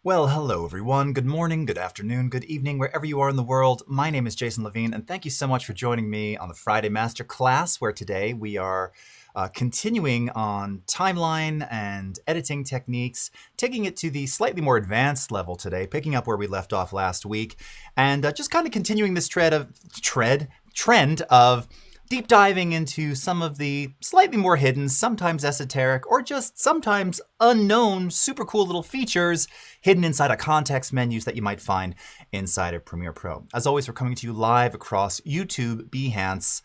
Well, hello everyone. Good morning, good afternoon, good evening, wherever you are in the world. My name is Jason Levine, and thank you so much for joining me on the Friday Masterclass, where today we are continuing on timeline and editing techniques, taking it to the slightly more advanced level today, picking up where we left off last week, and just kind of continuing this trend of deep diving into some of the slightly more hidden, sometimes esoteric, or just sometimes unknown, super cool little features hidden inside of context menus that you might find inside of Premiere Pro. As always, we're coming to you live across YouTube, Behance,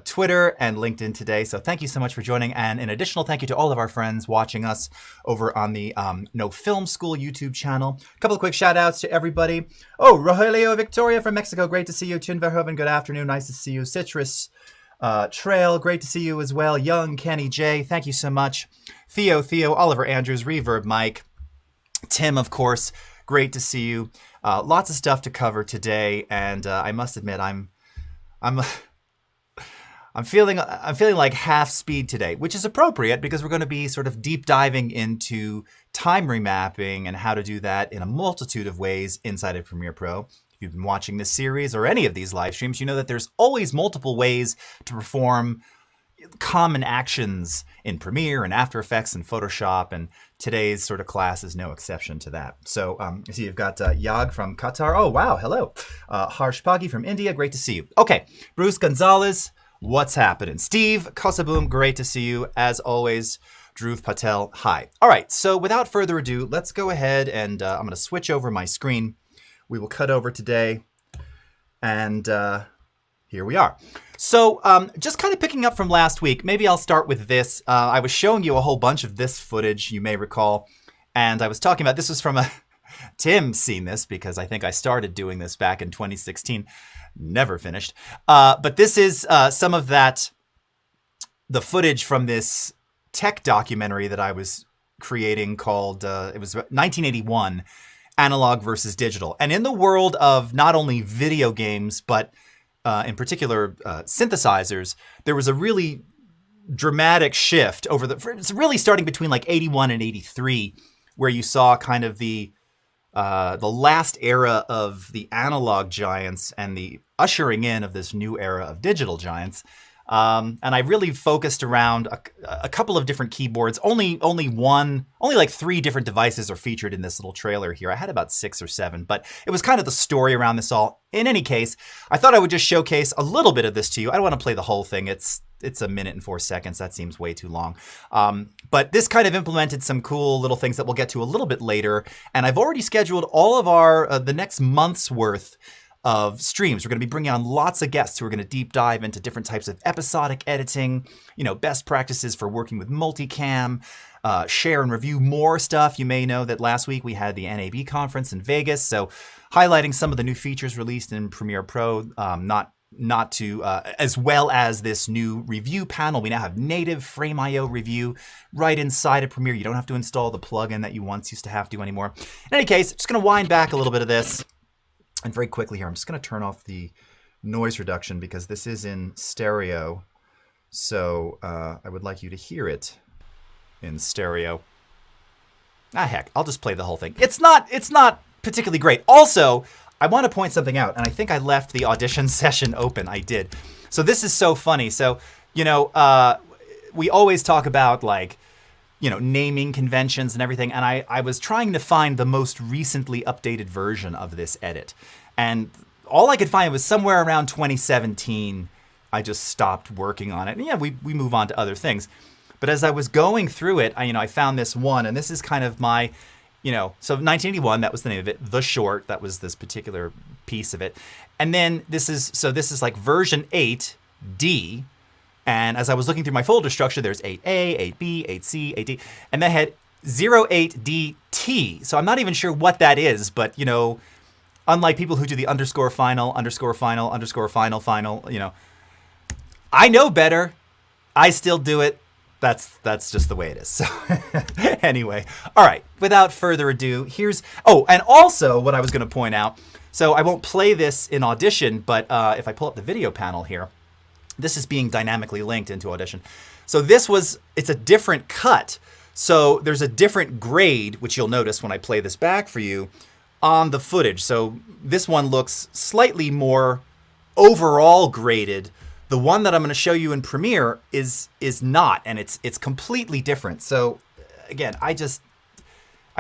Twitter, and LinkedIn today. So thank you so much for joining. And an additional thank you to all of our friends watching us over on the No Film School YouTube channel. A couple of quick shout outs to everybody. Oh, Rogelio Victoria from Mexico. Great to see you. Chin Verhoeven, good afternoon. Nice to see you. Citrus Trail, great to see you as well. Young Kenny J, thank you so much. Theo, Oliver Andrews, Reverb Mike, Tim, of course, great to see you. Lots of stuff to cover today, and I must admit, I'm feeling like half speed today, which is appropriate because we're going to be sort of deep diving into time remapping and how to do that in a multitude of ways inside of Premiere Pro. If you've been watching this series or any of these live streams, you know that there's always multiple ways to perform common actions in Premiere and After Effects and Photoshop, and today's sort of class is no exception to that. So you see you've got Yag from Qatar. Oh, wow, hello. Harsh Pagi from India, great to see you. Okay, Bruce Gonzalez, what's happening? Steve Kosaboom, great to see you. As always, Dhruv Patel, hi. All right, so without further ado, let's go ahead and I'm going to switch over my screen. We will cut over today, and here we are. So just kind of picking up from last week, maybe I'll start with this. I was showing you a whole bunch of this footage, you may recall, and I was talking about, this was from Tim's seen this because I think I started doing this back in 2016, never finished. But this is some of the footage from this tech documentary that I was creating called, it was 1981, Analog versus Digital. And in the world of not only video games, but in particular synthesizers, there was a really dramatic shift over it's really starting between like 81 and 83, where you saw kind of the last era of the analog giants and the ushering in of this new era of digital giants. And I really focused around a couple of different keyboards. Only like 3 different devices are featured in this little trailer here. I had about 6 or 7, but it was kind of the story around this all. In any case, I thought I would just showcase a little bit of this to you. I don't want to play the whole thing. It's a minute and 4 seconds. That seems way too long. But this kind of implemented some cool little things that we'll get to a little bit later. And I've already scheduled all of our the next month's worth of streams. We're going to be bringing on lots of guests who are going to deep dive into different types of episodic editing, best practices for working with multicam, share and review more stuff. You may know that last week we had the NAB conference in Vegas, so highlighting some of the new features released in Premiere Pro, as well as this new review panel. We now have native Frame.io review right inside of Premiere. You don't have to install the plugin that you once used to have to anymore. In any case, just going to wind back a little bit of this. And very quickly here, I'm just going to turn off the noise reduction because this is in stereo. So I would like you to hear it in stereo. Heck, I'll just play the whole thing. It's not particularly great. Also, I want to point something out, and I think I left the audition session open. I did. So this is so funny. So, we always talk about naming conventions and everything. And I was trying to find the most recently updated version of this edit. And all I could find was somewhere around 2017. I just stopped working on it. And yeah, we move on to other things. But as I was going through it, I found this one, and this is kind of my, so 1981, that was the name of it. The Short, that was this particular piece of it. And then this is like version 8D. And as I was looking through my folder structure, there's 8A, 8B, 8C, 8D, and that had 08DT. So I'm not even sure what that is, but unlike people who do the underscore final, underscore final, underscore final, final, I know better. I still do it. That's just the way it is. So anyway, all right, without further ado, and also what I was going to point out, so I won't play this in Audition, but if I pull up the video panel here, this is being dynamically linked into Audition. So it's a different cut. So there's a different grade, which you'll notice when I play this back for you, on the footage. So this one looks slightly more overall graded. The one that I'm going to show you in Premiere is not, and it's completely different. So again, I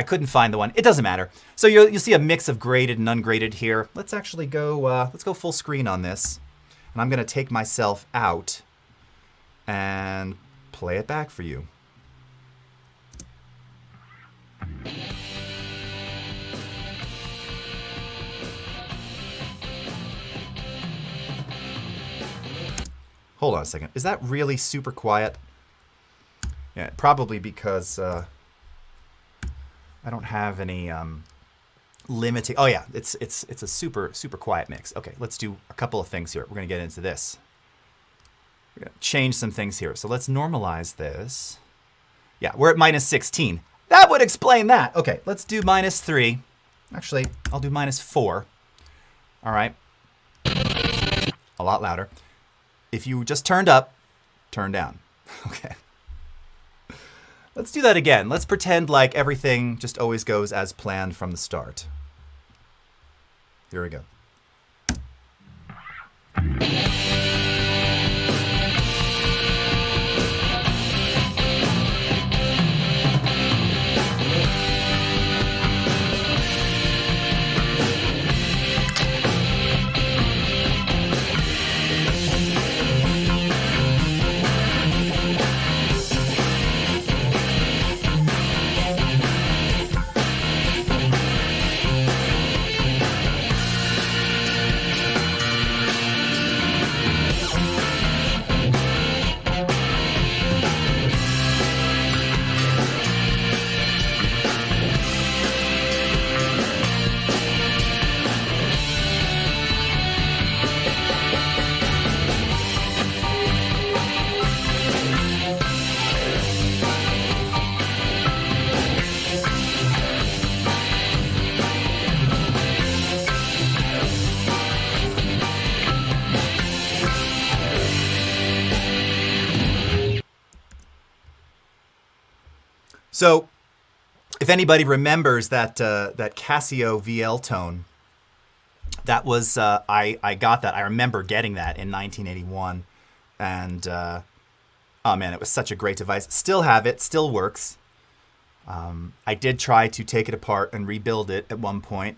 couldn't find the one. It doesn't matter. So you'll see a mix of graded and ungraded here. Let's actually go let's go full screen on this, and I'm going to take myself out and play it back for you. Hold on a second. Is that really super quiet? Yeah, probably because I don't have any limiting. Oh yeah, it's a super quiet mix. Okay, let's do a couple of things here. We're gonna get into this. We're gonna change some things here. So let's normalize this. Yeah, we're at -16. That would explain that. Okay, let's do -3. Actually, I'll do -4. All right. A lot louder. If you just turned up, turn down. Okay. Let's do that again. Let's pretend like everything just always goes as planned from the start. Here we go. So if anybody remembers that that Casio VL tone, that was, I got that. I remember getting that in 1981. And, oh man, it was such a great device. Still have it, still works. I did try to take it apart and rebuild it at one point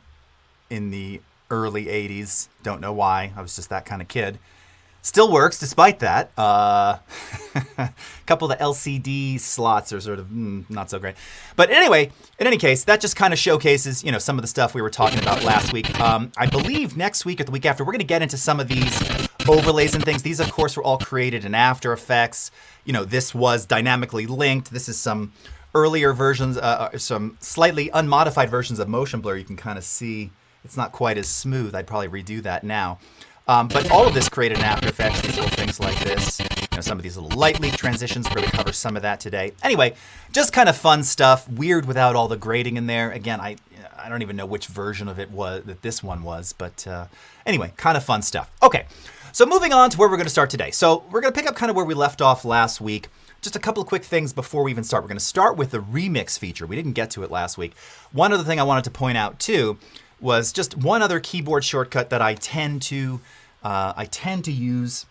in the early 80s. Don't know why. I was just that kind of kid. Still works despite that. A couple of the LCD slots are sort of not so great. But anyway, in any case, that just kind of showcases, you know, some of the stuff we were talking about last week. I believe next week or the week after, we're going to get into some of these overlays and things. These, of course, were all created in After Effects. You know, this was dynamically linked. This is some earlier versions, some slightly unmodified versions of motion blur. You can kind of see it's not quite as smooth. I'd probably redo that now. But all of this created in After Effects, these little things like this. You know, some of these little light leak transitions, we're going to cover some of that today. Anyway, just kind of fun stuff, weird without all the grading in there. Again, I don't even know which version of it was that this one was, but anyway, kind of fun stuff. Okay, so moving on to where we're going to start today. So we're going to pick up kind of where we left off last week. Just a couple of quick things before we even start. We're going to start with the remix feature. We didn't get to it last week. One other thing I wanted to point out too was just one other keyboard shortcut that I tend to use,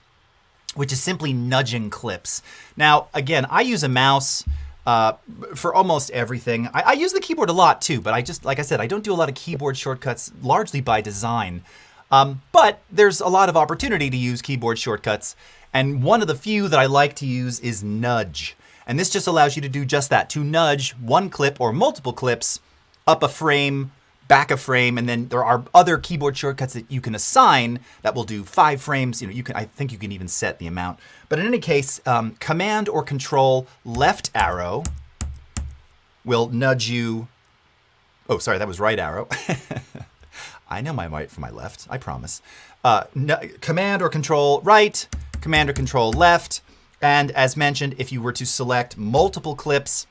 which is simply nudging clips. Now, again, I use a mouse for almost everything. I use the keyboard a lot too, but I just, like I said, I don't do a lot of keyboard shortcuts, largely by design. But there's a lot of opportunity to use keyboard shortcuts, and one of the few that I like to use is nudge. And this just allows you to do just that, to nudge one clip or multiple clips up a frame, back a frame, and then there are other keyboard shortcuts that you can assign that will do 5 frames. You know, I think you can even set the amount. But in any case, Command or Control left arrow will nudge you. Oh, sorry, that was right arrow. I know my right from my left, I promise. Command or Control right, Command or Control left, and as mentioned, if you were to select multiple clips,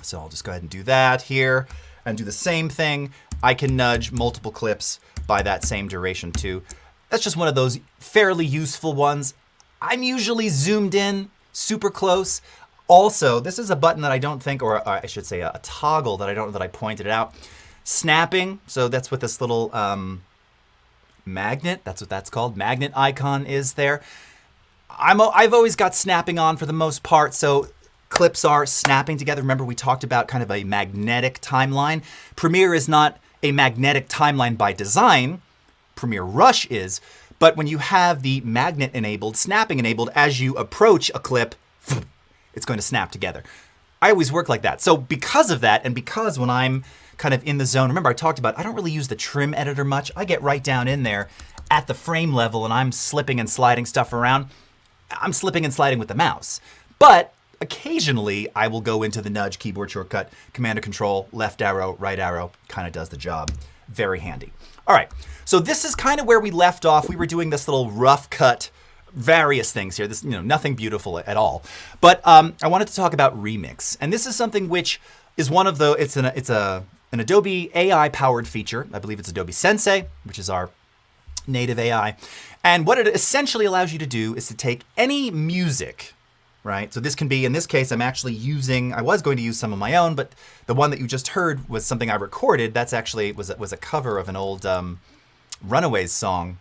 so I'll just go ahead and do that here, and do the same thing, I can nudge multiple clips by that same duration too. That's just one of those fairly useful ones. I'm usually zoomed in super close. Also, this is a button that I don't think, or I should say a toggle that I don't know that I pointed out. Snapping, so that's what this little magnet, that's what that's called, magnet icon is there. I've always got snapping on for the most part, so clips are snapping together. Remember, we talked about kind of a magnetic timeline. Premiere is not a magnetic timeline by design. Premiere Rush is, but when you have the magnet enabled, snapping enabled, as you approach a clip, it's going to snap together. I always work like that. So because of that, and because when I'm kind of in the zone, remember I talked about, I don't really use the trim editor much. I get right down in there at the frame level and I'm slipping and sliding stuff around. I'm slipping and sliding with the mouse. But occasionally I will go into the nudge keyboard shortcut, Command or Control, left arrow, right arrow, kind of does the job. Very handy. All right, so this is kind of where we left off. We were doing this little rough cut, various things here. This, nothing beautiful at all. But I wanted to talk about Remix, and this is something which is one of the. It's an Adobe AI powered feature. I believe it's Adobe Sensei, which is our native AI. And what it essentially allows you to do is to take any music, right? So this can be, in this case, I'm actually using, I was going to use some of my own, but the one that you just heard was something I recorded. That's actually was a cover of an old Runaways song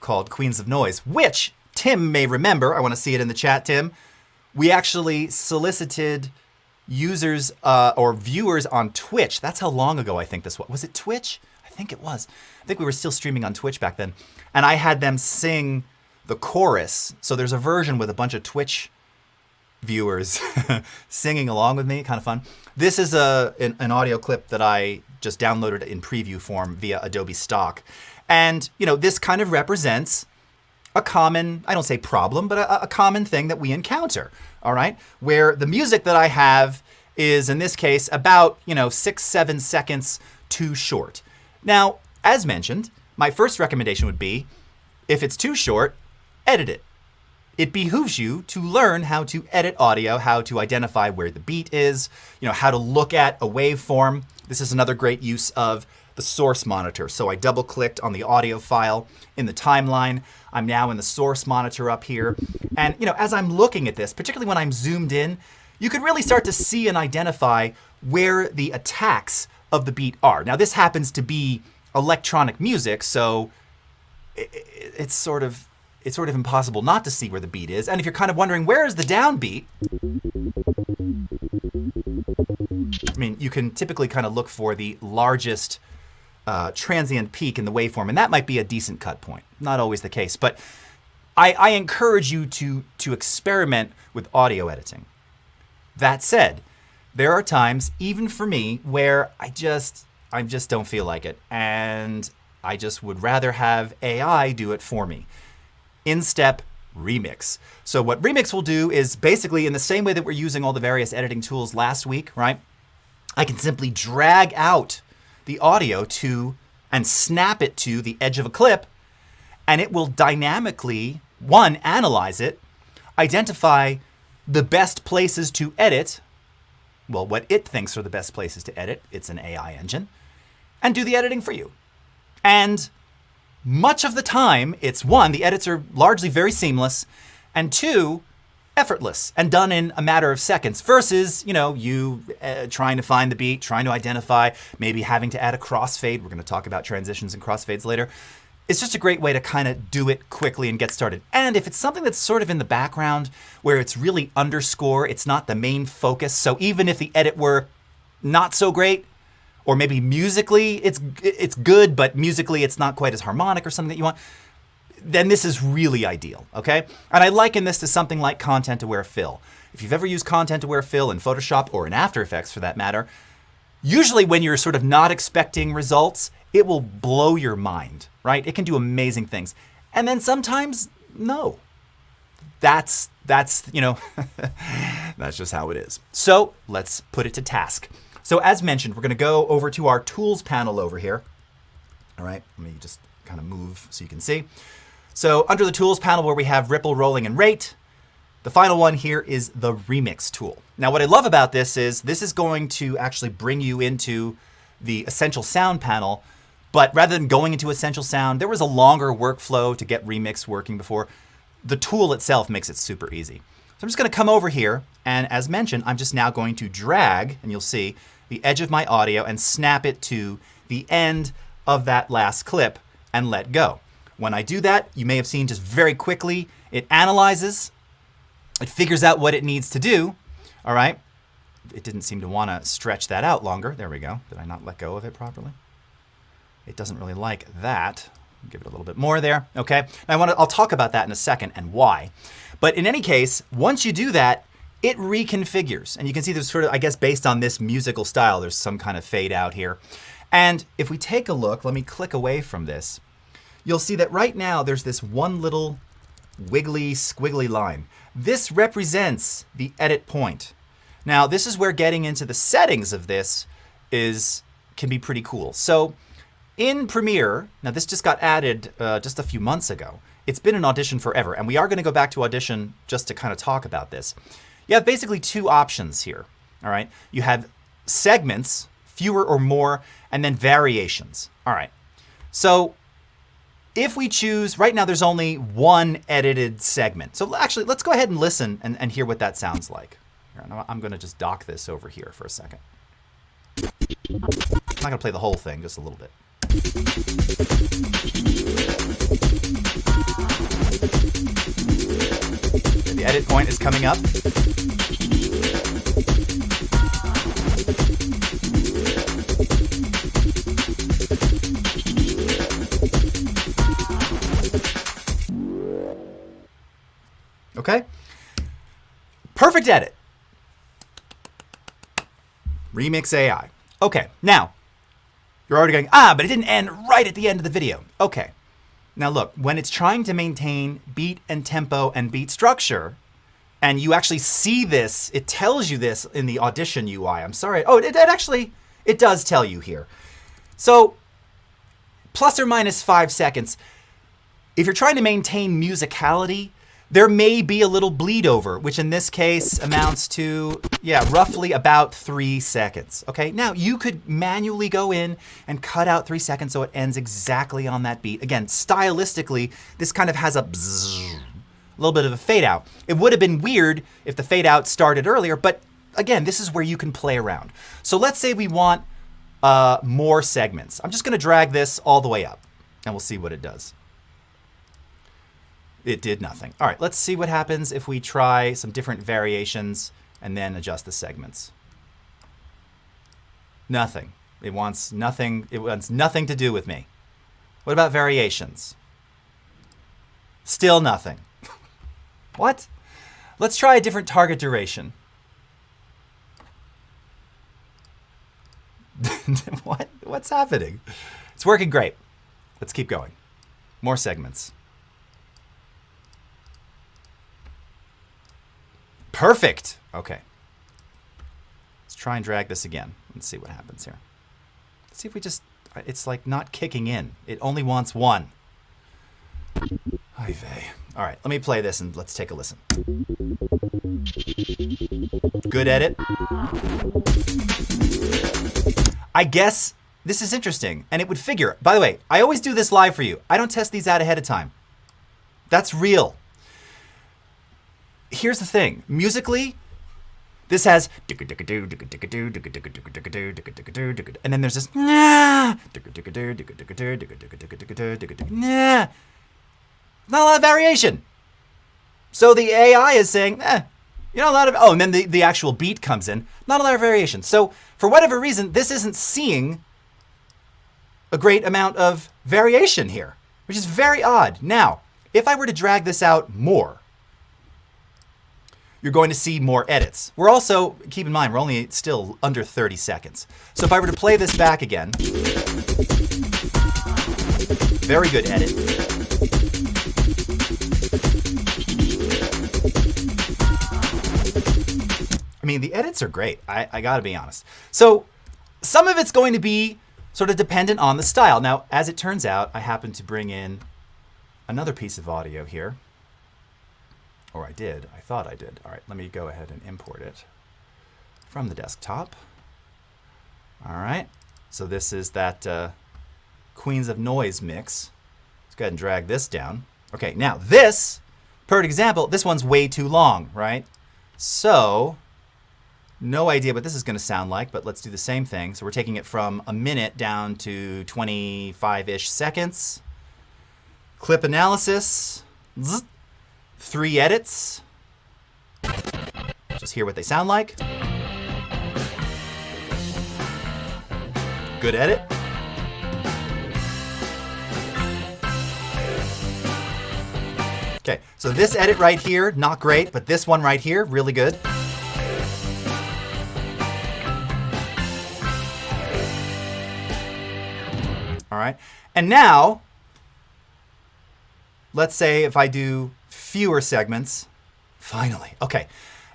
called Queens of Noise, which Tim may remember. I want to see it in the chat, Tim. We actually solicited users or viewers on Twitch. That's how long ago I think this was. Was it Twitch? I think it was. I think we were still streaming on Twitch back then. And I had them sing the chorus. So there's a version with a bunch of Twitch viewers singing along with me. Kind of fun. This is an audio clip that I just downloaded in preview form via Adobe Stock. And, this kind of represents a common, I don't say problem, but a common thing that we encounter, all right? Where the music that I have is, in this case, about, 6-7 seconds too short. Now, as mentioned, my first recommendation would be, if it's too short, edit it. It behooves you to learn how to edit audio, how to identify where the beat is, how to look at a waveform. This is another great use of the source monitor. So I double clicked on the audio file in the timeline. I'm now in the source monitor up here. And as I'm looking at this, particularly when I'm zoomed in, you can really start to see and identify where the attacks of the beat are. Now this happens to be electronic music, so it's sort of impossible not to see where the beat is. And if you're kind of wondering, where is the downbeat? I mean, you can typically kind of look for the largest transient peak in the waveform, and that might be a decent cut point. Not always the case, but I encourage you to experiment with audio editing. That said, there are times, even for me, where I just don't feel like it, and I just would rather have AI do it for me. In step Remix. So what Remix will do is basically in the same way that we're using all the various editing tools last week, right? I can simply drag out the audio to and snap it to the edge of a clip, and it will dynamically, one, analyze it, identify the best places to edit, well, what it thinks are the best places to edit, it's an AI engine, and do the editing for you. And much of the time, it's one, the edits are largely very seamless, and two, effortless and done in a matter of seconds versus, you trying to find the beat, trying to identify, maybe having to add a crossfade. We're going to talk about transitions and crossfades later. It's just a great way to kind of do it quickly and get started. And if it's something that's sort of in the background where it's really underscore, it's not the main focus. So even if the edit were not so great, or maybe musically it's good, but musically it's not quite as harmonic or something that you want, then this is really ideal, okay? And I liken this to something like content-aware fill. If you've ever used content-aware fill in Photoshop or in After Effects for that matter, usually when you're sort of not expecting results, it will blow your mind, right? It can do amazing things. And then sometimes, no. That's that's just how it is. So let's put it to task. So as mentioned, we're gonna go over to our tools panel over here. All right, let me just kind of move so you can see. So under the tools panel where we have ripple, rolling, and rate, the final one here is the Remix tool. Now what I love about this is going to actually bring you into the Essential Sound panel, but rather than going into Essential Sound, there was a longer workflow to get Remix working before. The tool itself makes it super easy. So I'm just going to come over here, and as mentioned, I'm just now going to drag, and you'll see, the edge of my audio and snap it to the end of that last clip and let go. When I do that, you may have seen just very quickly, it analyzes, it figures out what it needs to do, all right? It didn't seem to want to stretch that out longer. There we go. Did I not let go of it properly? It doesn't really like that. Give it a little bit more there, okay? Now I'll talk about that in a second and why. But in any case, once you do that, it reconfigures. And you can see there's sort of, I guess, based on this musical style, there's some kind of fade out here. And if we take a look, let me click away from this, you'll see that right now there's this one little wiggly, squiggly line. This represents the edit point. Now, this is where getting into the settings of this can be pretty cool. So in Premiere, now this just got added just a few months ago. It's been in Audition forever, and we are going to go back to Audition just to kind of talk about this. You have basically two options here, all right? You have segments, fewer or more, and then variations. All right, so if we choose, right now there's only one edited segment. So actually, let's go ahead and listen and hear what that sounds like. Here, I'm going to just dock this over here for a second. I'm not going to play the whole thing, just a little bit. The edit point is coming up. Okay? Perfect edit. Remix AI. Okay, now, you're already going, but it didn't end right at the end of the video. Okay. Now look, when it's trying to maintain beat and tempo and beat structure, and you actually see this, it tells you this in the Audition UI. I'm sorry. Oh, it does tell you here. So, plus or minus 5 seconds. If you're trying to maintain musicality, there may be a little bleed over, which in this case amounts to, roughly about 3 seconds. Okay, now you could manually go in and cut out 3 seconds so it ends exactly on that beat. Again, stylistically, this kind of has a little bit of a fade out. It would have been weird if the fade out started earlier, but again, this is where you can play around. So let's say we want more segments. I'm just gonna drag this all the way up and we'll see what it does. It did nothing. All right, let's see what happens if we try some different variations and then adjust the segments. Nothing. It wants nothing. It wants nothing to do with me. What about variations? Still nothing. What? Let's try a different target duration. What? What's happening? It's working great. Let's keep going. More segments. Perfect. Okay. Let's try and drag this again. Let's see what happens here. Let's see if we just, it's like not kicking in. It only wants one. Ay vey. All right, let me play this and let's take a listen. Good edit. I guess this is interesting and it would figure. By the way, I always do this live for you. I don't test these out ahead of time. That's real. Here's the thing, musically, this has and then there's this not a lot of variation. So the AI is saying, a lot of, and then the actual beat comes in, not a lot of variation. So for whatever reason, this isn't seeing a great amount of variation here, which is very odd. Now, if I were to drag this out more, you're going to see more edits. We're also, keep in mind, we're only still under 30 seconds. So if I were to play this back again, very good edit. I mean, the edits are great, I gotta be honest. So some of it's going to be sort of dependent on the style. Now, as it turns out, I happen to bring in another piece of audio here. Or I thought I did. All right, let me go ahead and import it from the desktop. All right, so this is that Queens of Noise mix. Let's go ahead and drag this down. Okay, now this, perfect example, this one's way too long, right? So, no idea what this is going to sound like, but let's do the same thing. So we're taking it from a minute down to 25-ish seconds. Clip analysis. 3 edits. Just hear what they sound like. Good edit. Okay, so this edit right here, not great, but this one right here, really good. All right, and now, let's say if I do fewer segments, finally, okay.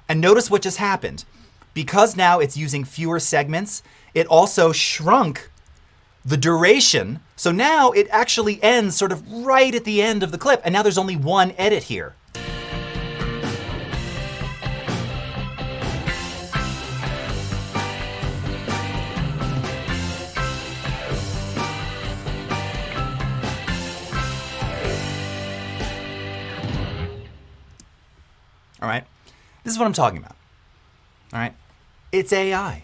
And notice what just happened. Because now it's using fewer segments, it also shrunk the duration. So now it actually ends sort of right at the end of the clip. And now there's only one edit here. All right, this is what I'm talking about. All right, it's AI.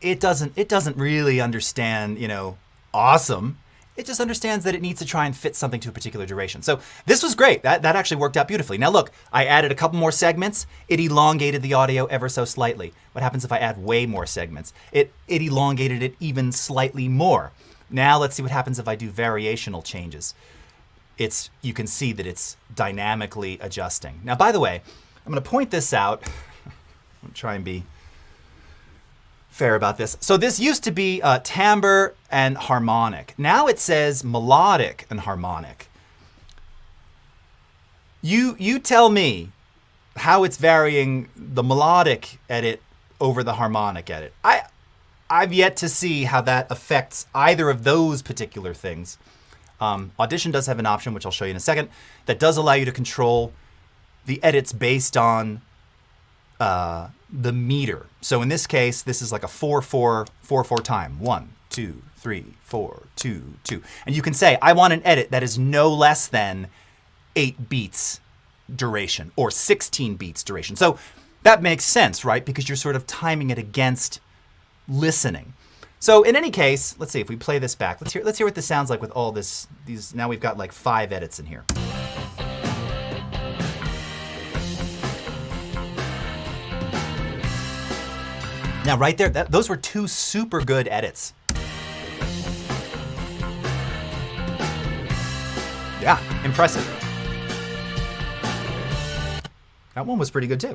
It doesn't really understand, awesome. It just understands that it needs to try and fit something to a particular duration. So this was great. That actually worked out beautifully. Now look, I added a couple more segments. It elongated the audio ever so slightly. What happens if I add way more segments? It elongated it even slightly more. Now let's see what happens if I do variational changes. You can see that it's dynamically adjusting. Now, by the way, I'm going to point this out. I'm going to try and be fair about this. So this used to be timbre and harmonic. Now it says melodic and harmonic. You tell me how it's varying the melodic edit over the harmonic edit. I've yet to see how that affects either of those particular things. Audition does have an option, which I'll show you in a second, that does allow you to control the edits based on the meter. So in this case, this is like a 4/4 time. 1, 2, 3, 4, 2, 2. And you can say, I want an edit that is no less than 8 beats duration or 16 beats duration. So that makes sense, right? Because you're sort of timing it against listening. So in any case, let's see if we play this back. Let's hear what this sounds like with all these. Now we've got like 5 edits in here. Now right there, those were 2 super good edits. Yeah, impressive. That one was pretty good too.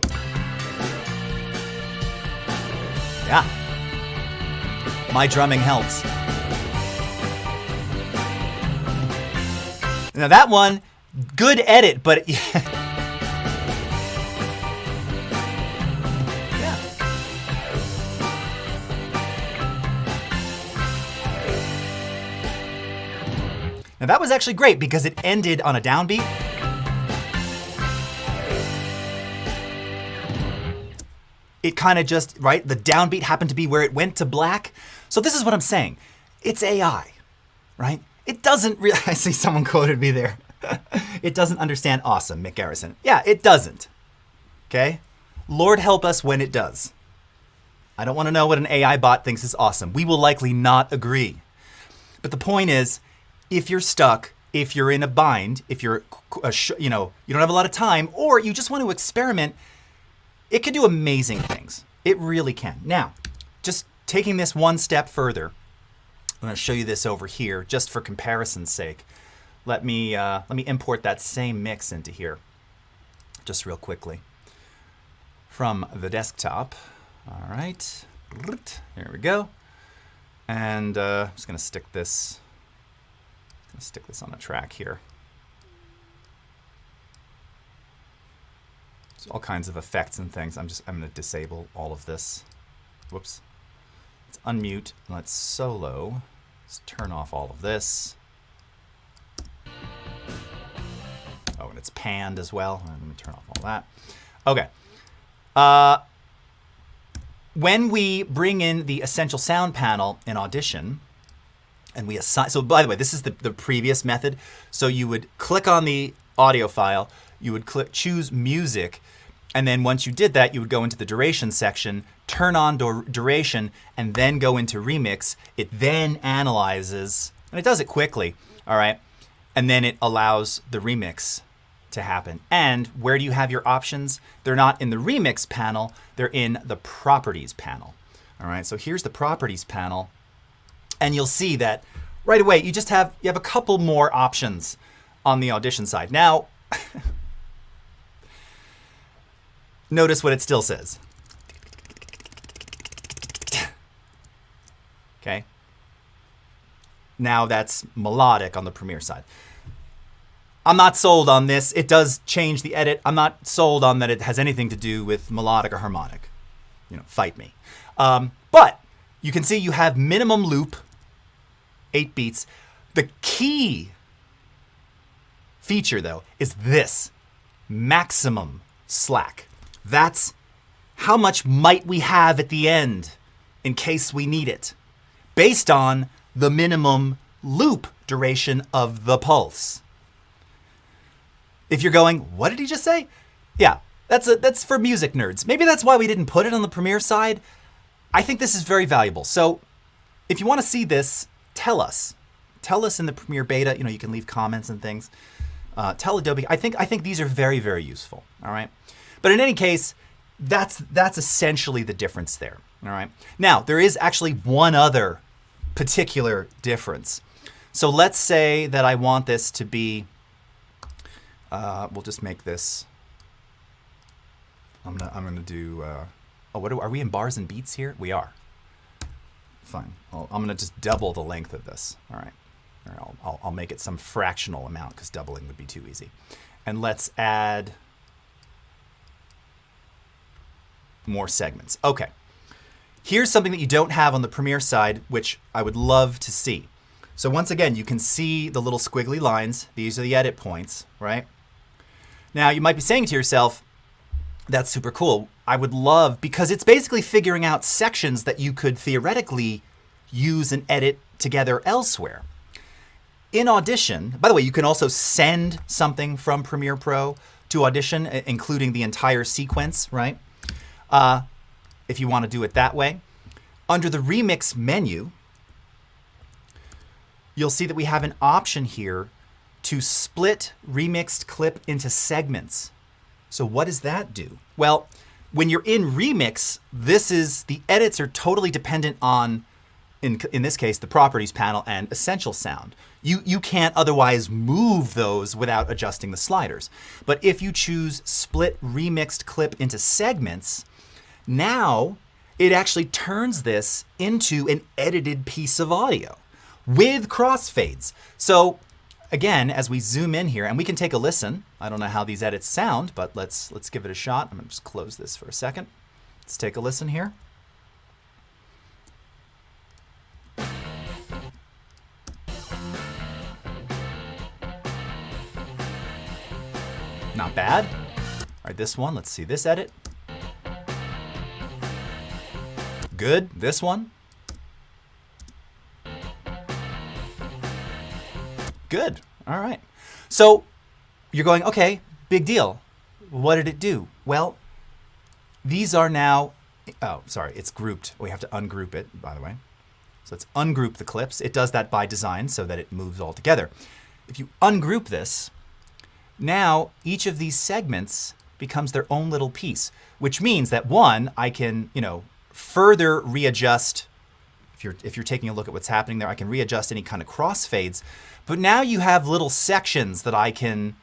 Yeah. My drumming helps. Now that one, good edit, but now that was actually great because it ended on a downbeat. It kind of just, right, the downbeat happened to be where it went to black. So this is what I'm saying. It's AI, right? It doesn't really, I see someone quoted me there. It doesn't understand awesome, Mick Garrison. Yeah, it doesn't, okay? Lord help us when it does. I don't want to know what an AI bot thinks is awesome. We will likely not agree. But the point is, if you're stuck, if you're in a bind, if you're, you don't have a lot of time, or you just want to experiment, it can do amazing things. It really can. Now, just taking this one step further, I'm going to show you this over here, just for comparison's sake. Let me import that same mix into here, just real quickly, from the desktop. All right, there we go. And I'm just going to stick this. Stick this on a track here. There's all kinds of effects and things. I'm going to disable all of this. Whoops. Let's unmute. Let's solo. Let's turn off all of this. Oh, and it's panned as well. Let me turn off all that. Okay. When we bring in the Essential Sound panel in Audition, and we assign, so by the way, this is the previous method. So you would click on the audio file, you would choose music, And then once you did that, you would go into the duration section, turn on duration, and then go into remix. It then analyzes, and it does it quickly, all right? And then it allows the remix to happen. And where do you have your options? They're not in the remix panel, they're in the properties panel. All right, so here's the properties panel. And you'll see that right away, you have a couple more options on the Audition side. Now, notice what it still says. Okay. Now that's melodic on the Premiere side. I'm not sold on this. It does change the edit. I'm not sold on that it has anything to do with melodic or harmonic. You know, fight me. But you can see you have minimum loop, 8 beats. The key feature, though, is this, maximum slack. That's how much might we have at the end in case we need it, based on the minimum loop duration of the pulse. If you're going, what did he just say? Yeah, that's for music nerds. Maybe that's why we didn't put it on the Premiere side. I think this is very valuable. So if you want to see this, tell us. Tell us in the Premiere beta. You know, you can leave comments and things. Tell Adobe. I think these are very, very useful. All right. But in any case, that's essentially the difference there. All right. Now, there is actually one other particular difference. So let's say that I want this to be, we'll just make this, I'm gonna do, are we in bars and beats here? We are. Fine. I'm gonna just double the length of this. All right. I'll make it some fractional amount because doubling would be too easy. And let's add more segments. Okay. Here's something that you don't have on the Premiere side, which I would love to see. So once again, you can see the little squiggly lines. These are the edit points, right? Now you might be saying to yourself, that's super cool. I would love, because it's basically figuring out sections that you could theoretically use and edit together elsewhere. In Audition, by the way, you can also send something from Premiere Pro to Audition, including the entire sequence, right? If you want to do it that way. Under the Remix menu, you'll see that we have an option here to split remixed clip into segments. So what does that do? Well, when you're in Remix, the edits are totally dependent on, in this case, the Properties panel and Essential Sound. You can't otherwise move those without adjusting the sliders. But if you choose Split Remixed Clip into Segments, now it actually turns this into an edited piece of audio with crossfades. So again, as we zoom in here, and we can take a listen. I don't know how these edits sound, but let's give it a shot. I'm gonna just close this for a second. Let's take a listen here. Not bad. All right, this one, let's see this edit. Good, this one. Good, all right. So you're going, okay, big deal. What did it do? Well, these are now, oh, sorry, it's grouped. We have to ungroup it, by the way. So let's ungroup the clips. It does that by design so that it moves all together. If you ungroup this, now each of these segments becomes their own little piece, which means that one, I can, further readjust. If you're taking a look at what's happening there, I can readjust any kind of crossfades. But now you have little sections that I can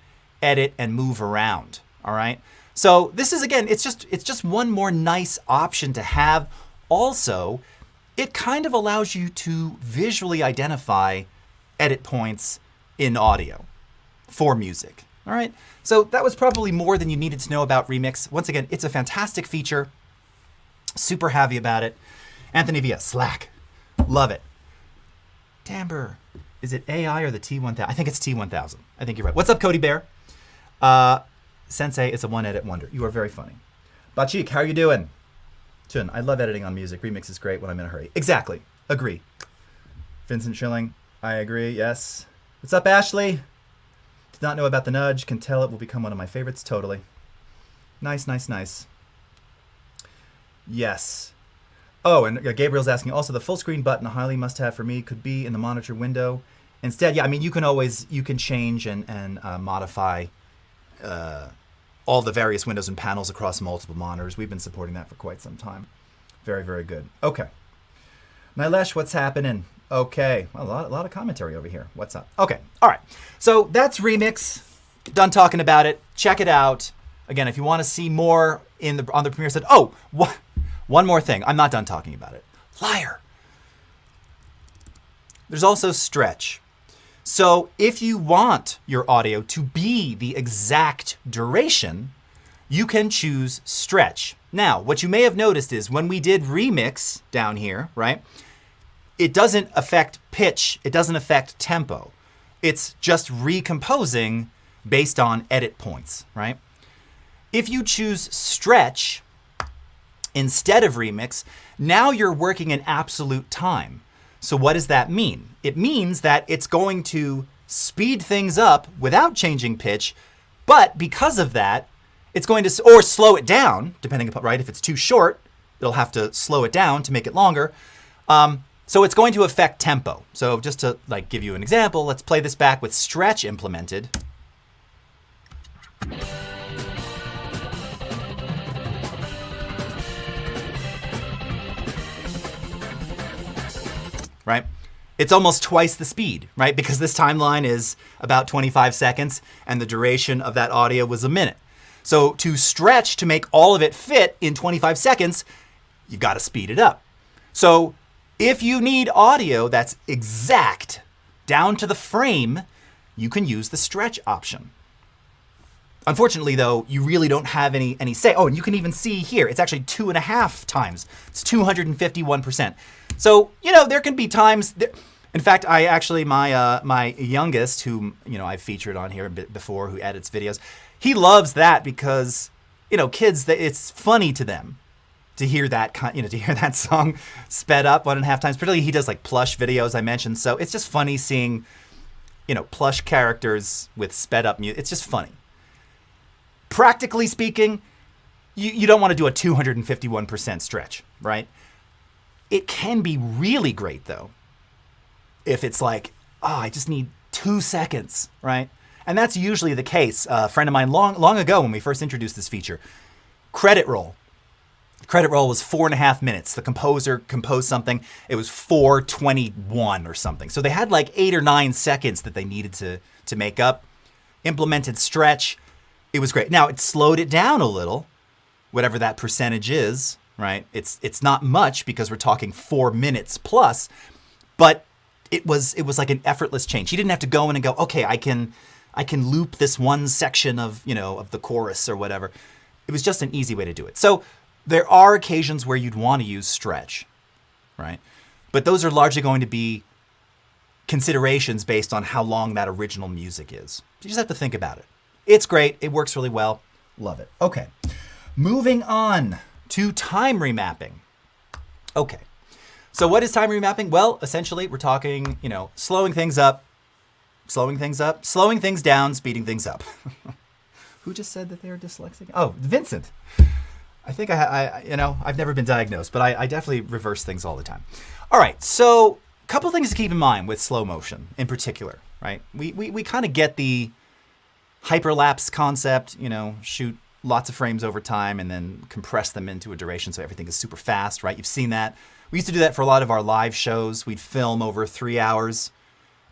edit and move around. All right. So this is, again, it's just one more nice option to have. Also, it kind of allows you to visually identify edit points in audio for music. All right. So that was probably more than you needed to know about Remix. Once again, it's a fantastic feature. Super happy about it. Anthony Villa, Slack. Love it. Timbre. Is it AI or the T1000? I think it's T1000. I think you're right. What's up, Cody Bear? Sensei, it's a one-edit wonder. You are very funny. Bachik, how are you doing? Chun, I love editing on music. Remix is great when I'm in a hurry. Exactly. Agree. Vincent Schilling, I agree. Yes. What's up, Ashley? Did not know about the nudge. Can tell it will become one of my favorites. Totally. Nice, nice, nice. Yes. Oh, and Gabriel's asking also the full screen button, a highly must have for me, could be in the monitor window. Instead, yeah, I mean, you can change and modify all the various windows and panels across multiple monitors. We've been supporting that for quite some time. Very, very good. Okay. Nilesh, what's happening? Okay. Well, a lot of commentary over here. What's up? Okay. All right. So that's Remix. Done talking about it. Check it out. Again, if you want to see more on the Premiere side. Oh, one more thing. I'm not done talking about it. Liar. There's also Stretch. So if you want your audio to be the exact duration, you can choose Stretch. Now, what you may have noticed is when we did Remix down here, right, it doesn't affect pitch. It doesn't affect tempo. It's just recomposing based on edit points, right? If you choose Stretch instead of Remix, now you're working in absolute time. So what does that mean? It means that it's going to speed things up without changing pitch, but because of that, it's going to, or slow it down, depending upon, right? If it's too short, it'll have to slow it down to make it longer. So it's going to affect tempo. So just to like give you an example, let's play this back with Stretch implemented. Right? It's almost twice the speed, right? Because this timeline is about 25 seconds and the duration of that audio was a minute. So to stretch to make all of it fit in 25 seconds, you've got to speed it up. So if you need audio that's exact down to the frame, you can use the stretch option. Unfortunately, though, you really don't have any say. Oh, and you can even see here, it's actually 2.5 times. It's 251%. So, you know, there can be times. In fact, I actually, my youngest, whom, you know, I've featured on here before, who edits videos, he loves that because, you know, kids, it's funny to them to hear that, you know, to hear that song sped up 1.5 times. Particularly, he does like plush videos I mentioned. So it's just funny seeing, you know, plush characters with sped up music. It's just funny. Practically speaking, you don't want to do a 251% stretch, right? It can be really great, though, if it's like, oh, I just need 2 seconds, right? And that's usually the case. A friend of mine long ago when we first introduced this feature, credit roll. Credit roll was 4.5 minutes. The composer composed something. It was 4:21 or something. So they had like 8 or 9 seconds that they needed to make up. Implemented stretch. It was great. Now, it slowed it down a little, whatever that percentage is, right? It's not much because we're talking 4 minutes plus, but it was like an effortless change. He didn't have to go in and go, okay, I can loop this one section of, you know, of the chorus or whatever. It was just an easy way to do it. So there are occasions where you'd want to use stretch, right? But those are largely going to be considerations based on how long that original music is. You just have to think about it. It's great. It works really well. Love it. Okay. Moving on to time remapping. Okay. So what is time remapping? Well, essentially, we're talking, you know, slowing things up, slowing things down, speeding things up. Who just said that they are dyslexic? Oh, Vincent. I think I've never been diagnosed, but I definitely reverse things all the time. All right. So a couple things to keep in mind with slow motion in particular, right? We kind of get the hyperlapse concept, you know, shoot lots of frames over time and then compress them into a duration so everything is super fast, right? You've seen that. We used to do that for a lot of our live shows. We'd film over 3 hours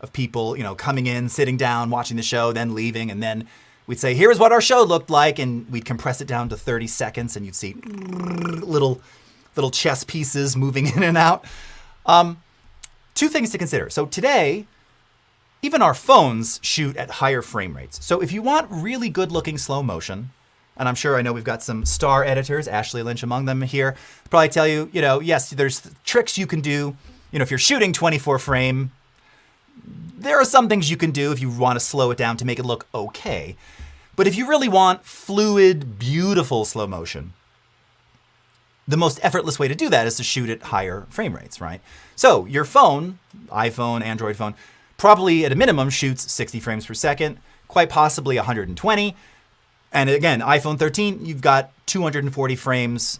of people, you know, coming in, sitting down, watching the show, then leaving, and then we'd say, here's what our show looked like, and we'd compress it down to 30 seconds, and you'd see little chess pieces moving in and out. 2 things to consider. So today, even our phones shoot at higher frame rates. So if you want really good looking slow motion, and I'm sure I know we've got some star editors, Ashley Lynch among them here, probably tell you, you know, yes, there's tricks you can do. You know, if you're shooting 24 frame, there are some things you can do if you want to slow it down to make it look okay. But if you really want fluid, beautiful slow motion, the most effortless way to do that is to shoot at higher frame rates, right? So your phone, iPhone, Android phone, probably at a minimum shoots 60 frames per second, quite possibly 120. And again, iPhone 13, you've got 240 frames.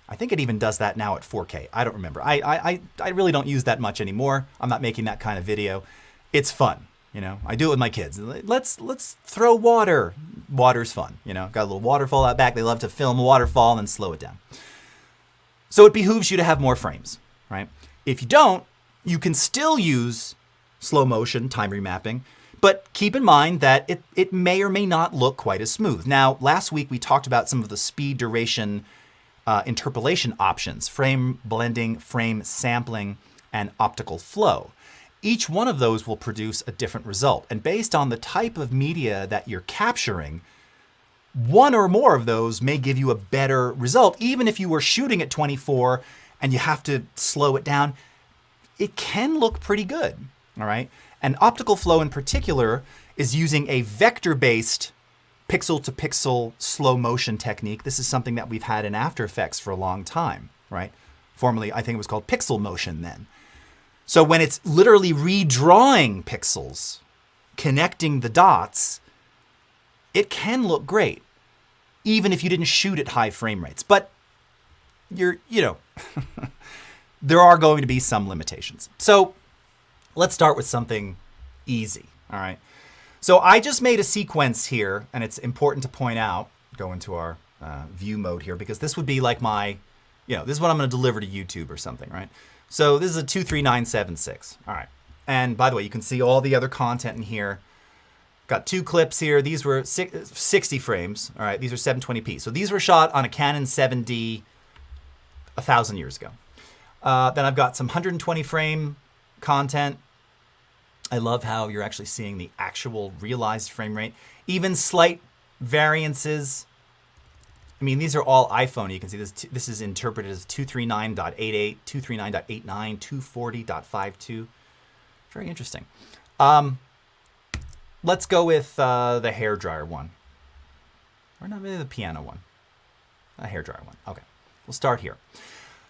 I think it even does that now at 4K. I don't remember. I really don't use that much anymore. I'm not making that kind of video. It's fun, you know. I do it with my kids. Let's throw water. Water's fun, you know. Got a little waterfall out back. They love to film a waterfall and then slow it down. So it behooves you to have more frames, right? If you don't, you can still use slow motion time remapping, but keep in mind that it may or may not look quite as smooth. Now, last week we talked about some of the speed, duration, interpolation options: frame blending, frame sampling, and optical flow. Each one of those will produce a different result. And based on the type of media that you're capturing, one or more of those may give you a better result. Even if you were shooting at 24 and you have to slow it down, it can look pretty good, all right? And optical flow in particular is using a vector-based pixel-to-pixel slow motion technique. This is something that we've had in After Effects for a long time, right? Formerly, I think it was called pixel motion then. So when it's literally redrawing pixels, connecting the dots, it can look great, even if you didn't shoot at high frame rates. But you know, there are going to be some limitations. So let's start with something easy, all right? So I just made a sequence here, and it's important to point out, go into our view mode here, because this would be like my, you know, this is what I'm going to deliver to YouTube or something, right? So this is a 23976, all right. And by the way, you can see all the other content in here. Got two clips here. These were 60 frames, all right? These are 720p. So these were shot on a Canon 7D 1,000 years ago. Then I've got some 120 frame content. I love how you're actually seeing the actual realized frame rate. Even slight variances. I mean, these are all iPhone. You can see this. This is interpreted as 239.88, 239.89, 240.52. Very interesting. Let's go with the hairdryer one. Or not really the piano one. A hairdryer one. Okay, we'll start here.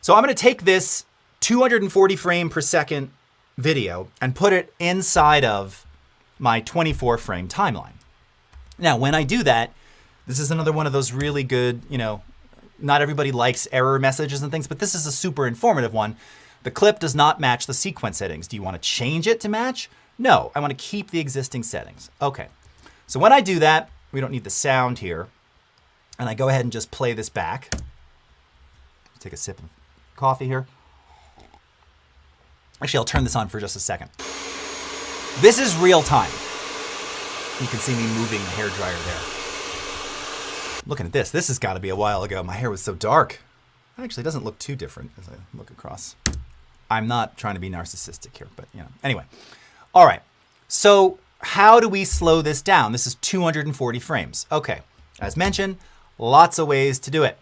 So I'm going to take this 240 frame per second video and put it inside of my 24 frame timeline. Now, when I do that, this is another one of those really good, you know, not everybody likes error messages and things, but this is a super informative one. The clip does not match the sequence settings. Do you want to change it to match? No, I want to keep the existing settings. Okay, so when I do that, we don't need the sound here, and I go ahead and just play this back. Take a sip of coffee here. Actually, I'll turn this on for just a second. This is real time. You can see me moving the hairdryer there. Looking at this, this has got to be a while ago. My hair was so dark. It actually doesn't look too different as I look across. I'm not trying to be narcissistic here, but you know. Anyway, all right. So how do we slow this down? This is 240 frames. Okay, as mentioned, lots of ways to do it.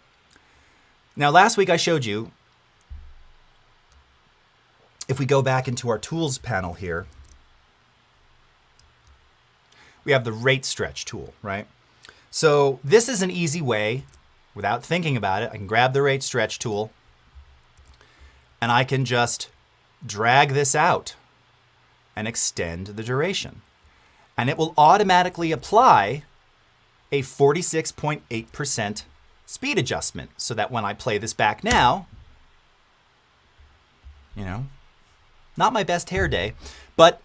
Now, last week I showed you, if we go back into our tools panel here, we have the rate stretch tool, right? So this is an easy way, without thinking about it, I can grab the rate stretch tool and I can just drag this out and extend the duration. And it will automatically apply a 46.8% speed adjustment so that when I play this back now, you know, not my best hair day, but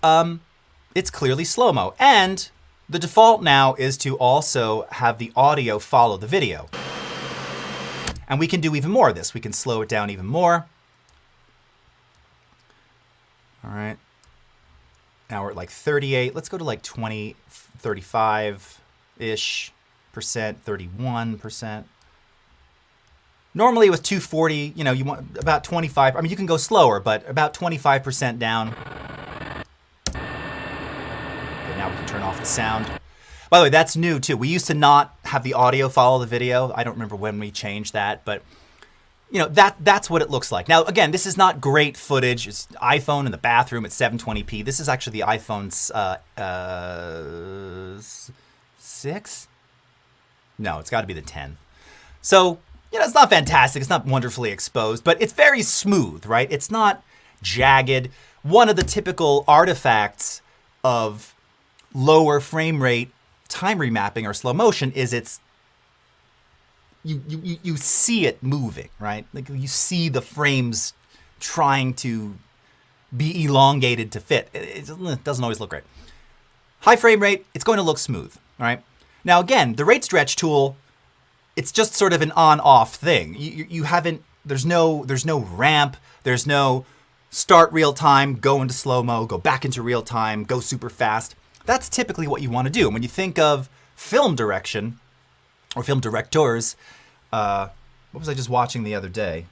it's clearly slow-mo. And the default now is to also have the audio follow the video. And we can do even more of this. We can slow it down even more. All right. Now we're at like 38. Let's go to like 20, 35-ish percent, 31%. Normally with 240, you know, you want about 25. I mean, you can go slower, but about 25% down. Okay, now we can turn off the sound. By the way, that's new too. We used to not have the audio follow the video. I don't remember when we changed that, but you know, that's what it looks like. Now, again, this is not great footage. It's iPhone in the bathroom at 720p. This is actually the iPhone's 6? No, it's got to be the 10. So, you know, it's not fantastic. It's not wonderfully exposed, but it's very smooth, right? It's not jagged. One of the typical artifacts of lower frame rate time remapping or slow motion is it's you see it moving, right? Like you see the frames trying to be elongated to fit. It doesn't always look great. High frame rate, it's going to look smooth, all right? Now again, the rate stretch tool, it's just sort of an on-off thing. You haven't, there's no ramp, there's no start real time, go into slow-mo, go back into real time, go super fast. That's typically what you want to do. And when you think of film direction or film directors, what was I just watching the other day?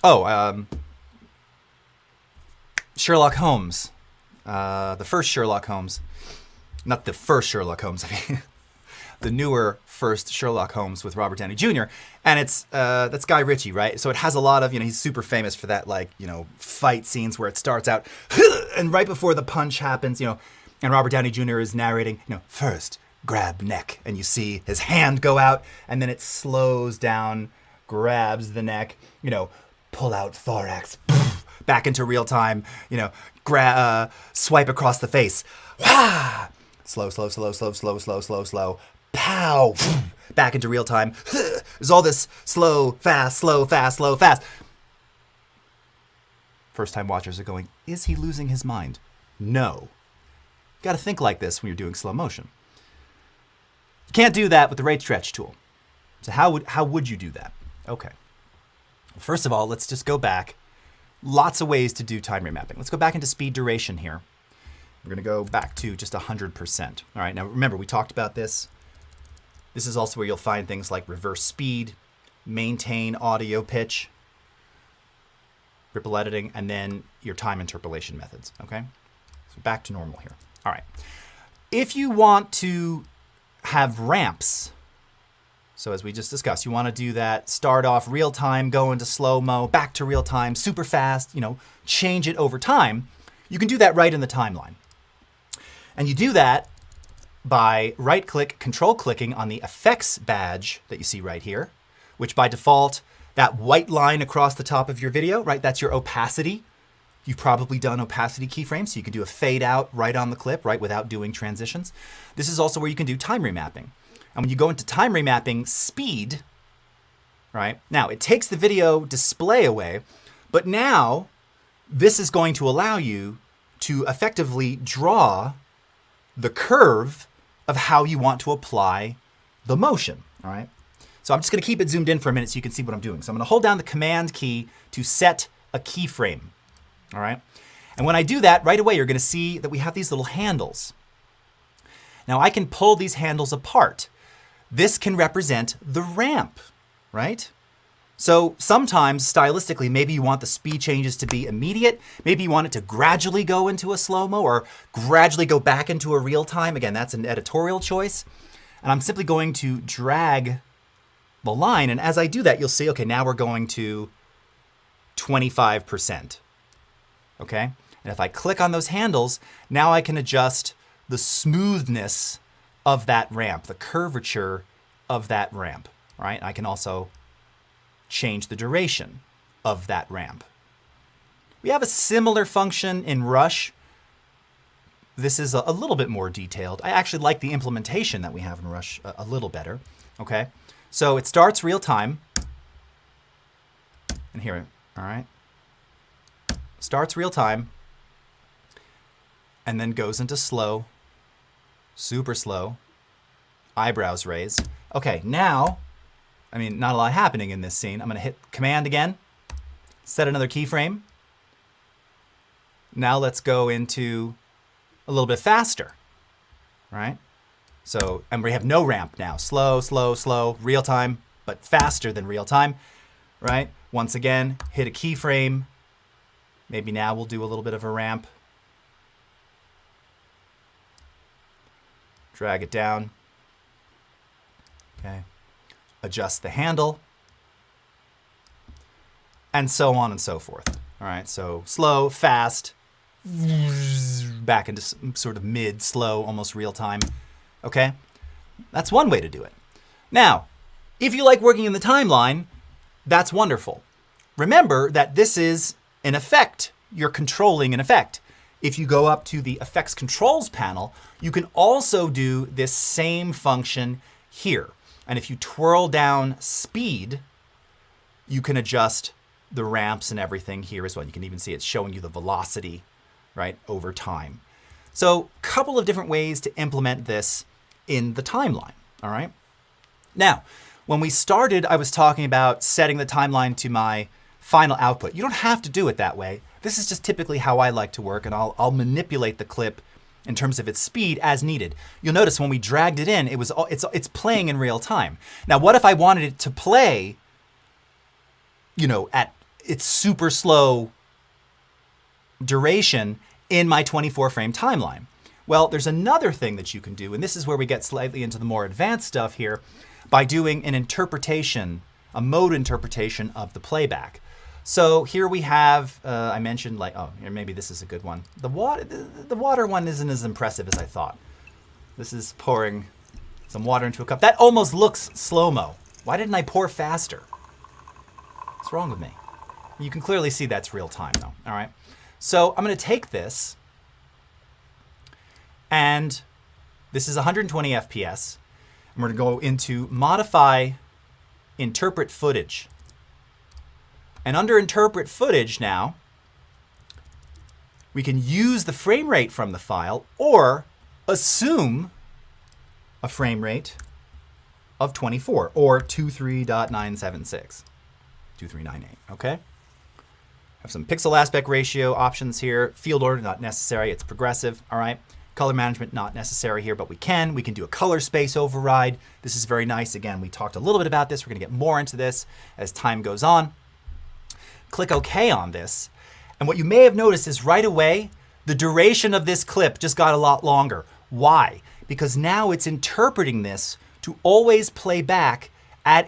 Oh, Sherlock Holmes, the first Sherlock Holmes, not the first Sherlock Holmes, I mean, the newer first Sherlock Holmes with Robert Downey Jr. And it's, that's Guy Ritchie, right? So it has a lot of, he's super famous for that, like, fight scenes where it starts out and right before the punch happens, and Robert Downey Jr. is narrating, first grab neck, and you see his hand go out and then it slows down, grabs the neck, pull out thorax, back into real time, swipe across the face. Wah! Slow, slow, slow, slow, slow, slow, slow, slow. Pow! Back into real time. There's all this slow, fast, slow, fast, slow, fast. First time watchers are going, is he losing his mind? No. You got to think like this when you're doing slow motion. You can't do that with the rate stretch tool. So how would you do that? Okay. First of all, let's just go back. Lots of ways to do time remapping. Let's go back into speed duration here. We're going to go back to just 100%. All right, now remember, we talked about this. This is also where you'll find things like reverse speed, maintain audio pitch, ripple editing, and then your time interpolation methods, okay? So back to normal here. All right. If you want to have ramps, so as we just discussed, you want to do that, start off real time, go into slow-mo, back to real time, super fast, change it over time, you can do that right in the timeline. And you do that by right-click, control-clicking on the effects badge that you see right here, which by default, that white line across the top of your video, right, that's your opacity. You've probably done opacity keyframes, so you can do a fade out right on the clip, right, without doing transitions. This is also where you can do time remapping. And when you go into time remapping speed, right, now it takes the video display away, but now this is going to allow you to effectively draw the curve of how you want to apply the motion, all right? So I'm just gonna keep it zoomed in for a minute so you can see what I'm doing. So I'm gonna hold down the Command key to set a keyframe, all right? And when I do that, right away, you're gonna see that we have these little handles. Now I can pull these handles apart. This can represent the ramp, right? So sometimes stylistically, maybe you want the speed changes to be immediate. Maybe you want it to gradually go into a slow-mo or gradually go back into a real time. Again, that's an editorial choice. And I'm simply going to drag the line. And as I do that, you'll see, okay, now we're going to 25%. Okay? And if I click on those handles, now I can adjust the smoothness of that ramp, the curvature of that ramp, all right? I can also change the duration of that ramp. We have a similar function in Rush. This is a little bit more detailed. I actually like the implementation that we have in Rush a little better, okay? So it starts real time, and here, all right? Starts real time, and then goes into slow, super slow, eyebrows raise. Okay, now, not a lot happening in this scene. I'm gonna hit Command again, set another keyframe. Now let's go into a little bit faster, right? So, and we have no ramp now. Slow, slow, slow, real time, but faster than real time, right? Once again, hit a keyframe. Maybe now we'll do a little bit of a ramp. Drag it down. Okay. Adjust the handle, and so on and so forth. All right, so slow, fast, back into sort of mid, slow, almost real time. Okay, that's one way to do it. Now, if you like working in the timeline, that's wonderful. Remember that this is an effect. You're controlling an effect. If you go up to the Effects Controls panel, you can also do this same function here. And if you twirl down speed, you can adjust the ramps and everything here as well. You can even see it's showing you the velocity, right, over time. So a couple of different ways to implement this in the timeline, all right? Now, when we started, I was talking about setting the timeline to my final output. You don't have to do it that way. This is just typically how I like to work, and I'll manipulate the clip in terms of its speed as needed. You'll notice when we dragged it in, it's playing in real time. Now, what if I wanted it to play, you know, at its super slow duration in my 24 frame timeline? Well, there's another thing that you can do, and this is where we get slightly into the more advanced stuff here, by doing an interpretation, a mode interpretation of the playback. So here we have, I mentioned like, oh, here maybe this is a good one. The water one isn't as impressive as I thought. This is pouring some water into a cup. That almost looks slow-mo. Why didn't I pour faster? What's wrong with me? You can clearly see that's real time though, all right? So I'm gonna take this, and this is 120 FPS. And we're gonna go into Modify, Interpret Footage. And under Interpret Footage now, we can use the frame rate from the file or assume a frame rate of 24 or 23.976, 2398, okay? Have some pixel aspect ratio options here. Field order, not necessary, it's progressive, all right? Color management, not necessary here, but we can do a color space override. This is very nice. Again, we talked a little bit about this. We're gonna get more into this as time goes on. Click OK on this. And what you may have noticed is right away, the duration of this clip just got a lot longer. Why? Because now it's interpreting this to always play back in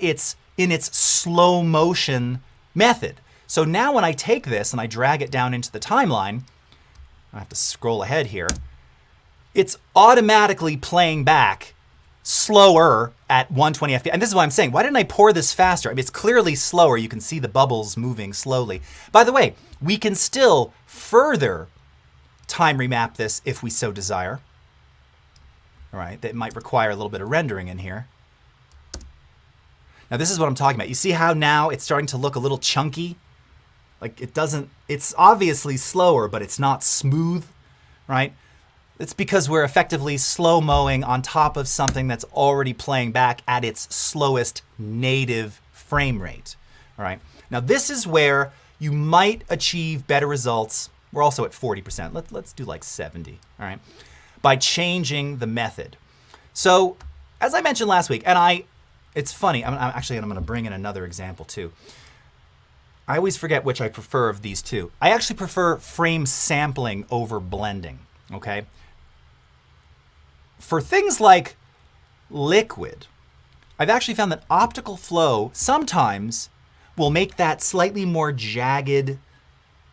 its slow motion method. So now when I take this and I drag it down into the timeline, I have to scroll ahead here, it's automatically playing back slower at 120 FPS. And this is what I'm saying. Why didn't I pour this faster? I mean, it's clearly slower. You can see the bubbles moving slowly. By the way, we can still further time remap this if we so desire. All right, that might require a little bit of rendering in here. Now this is what I'm talking about. You see how now it's starting to look a little chunky? Like it's obviously slower, but it's not smooth, right? It's because we're effectively slow-mowing on top of something that's already playing back at its slowest native frame rate, all right? Now this is where you might achieve better results. We're also at 40%. Let's do like 70, all right? By changing the method. So as I mentioned last week, and it's funny, I'm gonna bring in another example too. I always forget which I prefer of these two. I actually prefer frame sampling over blending, okay? For things like liquid, I've actually found that optical flow sometimes will make that slightly more jagged,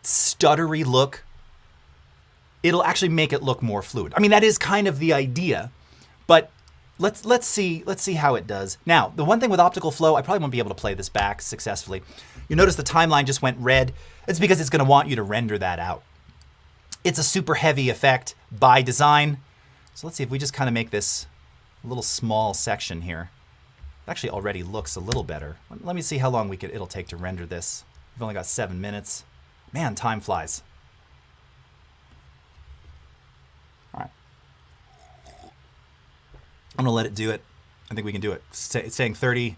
stuttery look. It'll actually make it look more fluid. I mean, that is kind of the idea, but let's see how it does. Now, the one thing with optical flow, I probably won't be able to play this back successfully. You notice the timeline just went red. It's because it's gonna want you to render that out. It's a super heavy effect by design. So let's see if we just kind of make this a little small section here. It actually already looks a little better. Let me see how long it'll take to render this. We've only got 7 minutes. Man, time flies. All right. I'm gonna let it do it. I think we can do it. It's saying 30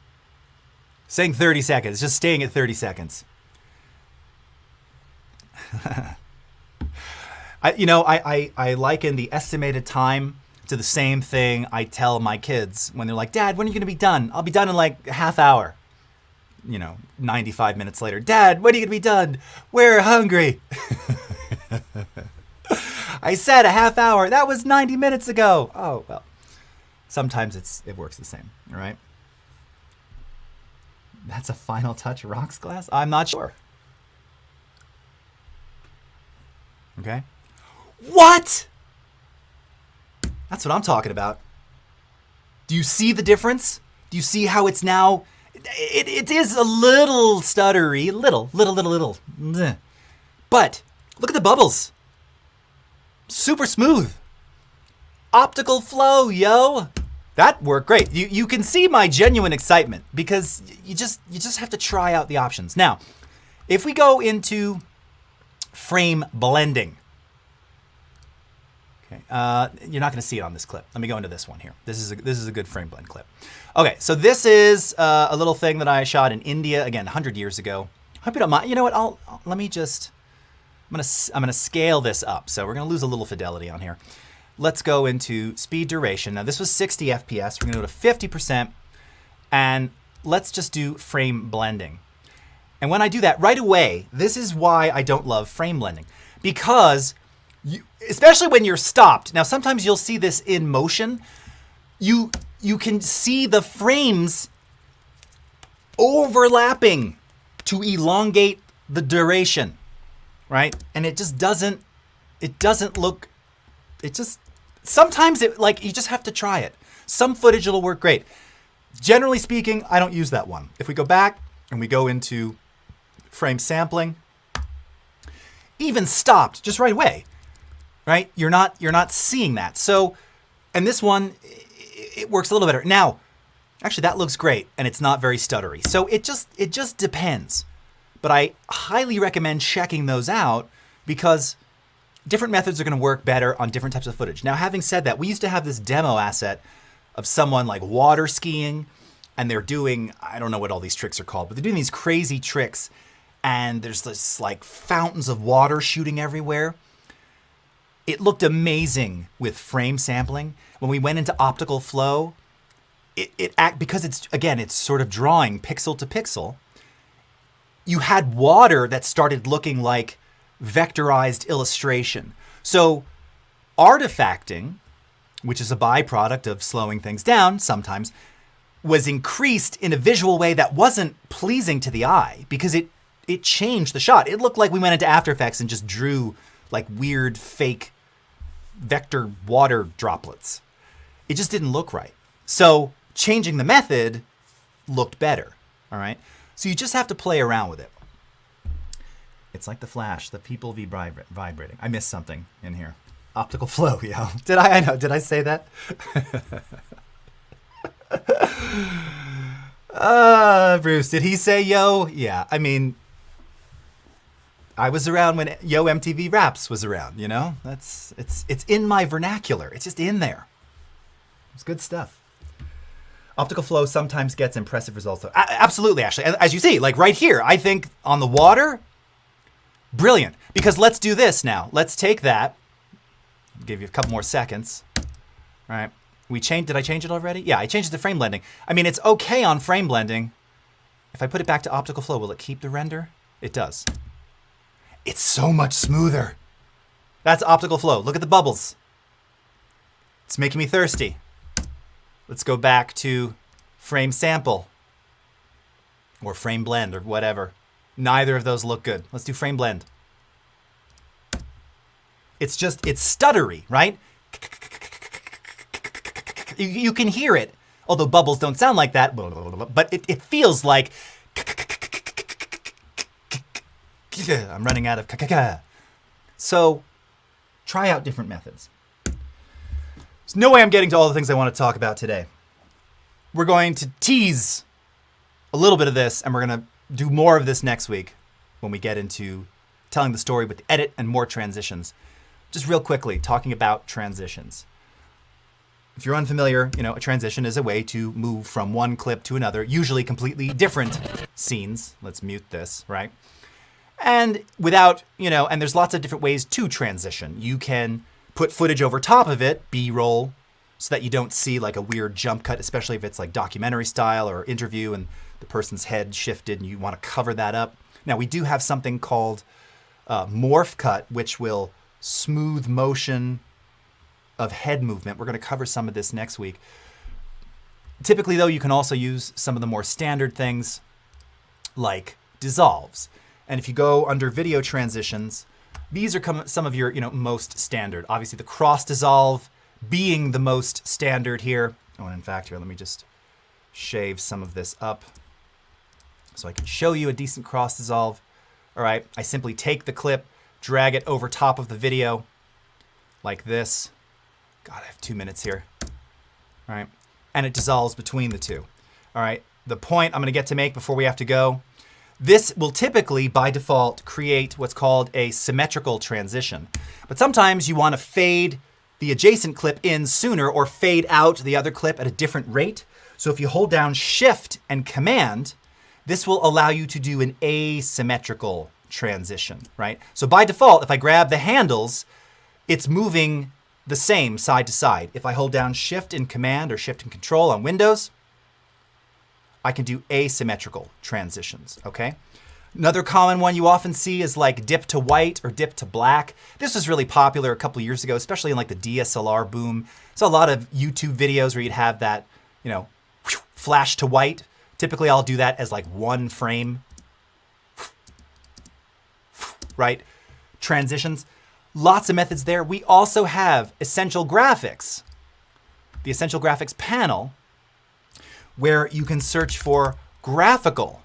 seconds. It's just staying at 30 seconds. I liken the estimated time to the same thing I tell my kids when they're like, Dad, when are you gonna be done? I'll be done in like a half hour. 95 minutes later, Dad, when are you gonna be done? We're hungry. I said a half hour. That was 90 minutes ago. Oh, well, sometimes it works the same, all right? That's a final touch rocks glass? I'm not sure. Okay. What? That's what I'm talking about. Do you see the difference? Do you see how it's now? It is a little stuttery, little. But look at the bubbles. Super smooth. Optical flow, yo. That worked great. You can see my genuine excitement because you just have to try out the options. Now, if we go into frame blending, okay, you're not going to see it on this clip. Let me go into this one here. This is a good frame blend clip. Okay, so this is a little thing that I shot in India again 100 years ago. I hope you don't mind. You know what? Let me just. I'm gonna scale this up. So we're gonna lose a little fidelity on here. Let's go into speed duration. Now this was 60 FPS. We're gonna go to 50%, and let's just do frame blending. And when I do that right away, this is why I don't love frame blending, because especially when you're stopped. Now sometimes you'll see this in motion. You can see the frames overlapping to elongate the duration, right? And it just doesn't look. It just. Sometimes you just have to try it. Some footage will work great. Generally speaking, I don't use that one. If we go back and we go into frame sampling, even stopped just right away, right? You're not seeing that. So, and this one, it works a little better. Now, actually that looks great and it's not very stuttery. So it just depends. But I highly recommend checking those out because different methods are going to work better on different types of footage. Now, having said that, we used to have this demo asset of someone like water skiing, and they're doing, I don't know what all these tricks are called, but they're doing these crazy tricks, and there's this like fountains of water shooting everywhere. It looked amazing with frame sampling. When we went into optical flow, because it's sort of drawing pixel to pixel, you had water that started looking like vectorized illustration. So artifacting, which is a byproduct of slowing things down sometimes, was increased in a visual way that wasn't pleasing to the eye because it changed the shot. It looked like we went into After Effects and just drew like weird fake vector water droplets. It just didn't look right. So changing the method looked better, all right? So you just have to play around with it. It's like the Flash, the people vibrating. I missed something in here. Optical flow, yo. Did I say that? Bruce, did he say yo? Yeah, I mean, I was around when Yo MTV Raps was around, you know? It's in my vernacular. It's just in there. It's good stuff. Optical flow sometimes gets impressive results. Absolutely, actually. As you see, like right here, I think on the water, brilliant. Because let's do this now. Let's take that. I'll give you a couple more seconds. All right. Did I change it already? Yeah, I changed it to frame blending. I mean, it's okay on frame blending. If I put it back to optical flow, will it keep the render? It does. It's so much smoother. That's optical flow. Look at the bubbles. It's making me thirsty. Let's go back to frame sample or frame blend or whatever. Neither of those look good. Let's do frame blend. It's stuttery, right? You can hear it, although bubbles don't sound like that, but it feels like I'm running out of So try out different methods. There's no way I'm getting to all the things I want to talk about today. We're going to tease a little bit of this, and we're going to do more of this next week when we get into telling the story with the edit and more transitions. Just real quickly, talking about transitions. If you're unfamiliar, a transition is a way to move from one clip to another, usually completely different scenes. Let's mute this, right? And without, and there's lots of different ways to transition. You can put footage over top of it, B-roll, so that you don't see like a weird jump cut, especially if it's like documentary style or interview and the person's head shifted and you want to cover that up. Now, we do have something called morph cut, which will smooth motion of head movement. We're going to cover some of this next week. Typically, though, you can also use some of the more standard things like dissolves. And if you go under video transitions, these are some of your most standard. Obviously, the cross dissolve being the most standard here. Oh, and in fact, here, let me just shave some of this up so I can show you a decent cross dissolve. All right, I simply take the clip, drag it over top of the video like this. God, I have 2 minutes here. All right. and it dissolves between the two. All right, the point I'm going to get to make before we have to go, this will typically, by default, create what's called a symmetrical transition. But sometimes you want to fade the adjacent clip in sooner or fade out the other clip at a different rate. So if you hold down Shift and Command, this will allow you to do an asymmetrical transition, right? So by default, if I grab the handles, it's moving the same side to side. If I hold down Shift and Command or Shift and Control on Windows, I can do asymmetrical transitions, okay? Another common one you often see is like dip to white or dip to black. This was really popular a couple of years ago, especially in like the DSLR boom. So a lot of YouTube videos where you'd have that, you know, flash to white. Typically I'll do that as like one frame, right? Transitions, lots of methods there. We also have Essential Graphics, the Essential Graphics panel, where you can search for graphical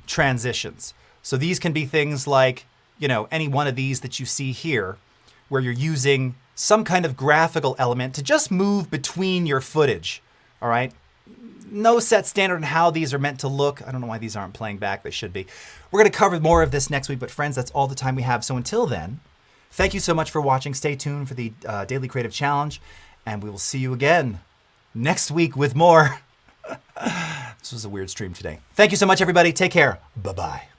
transitions. So these can be things like, you know, any one of these that you see here, where you're using some kind of graphical element to just move between your footage, all right? No set standard on how these are meant to look. I don't know why these aren't playing back. They should be. We're going to cover more of this next week, but friends, that's all the time we have. So until then, thank you so much for watching. Stay tuned for the Daily Creative Challenge, and we will see you again next week with more. This was a weird stream today. Thank you so much, everybody. Take care. Bye-bye.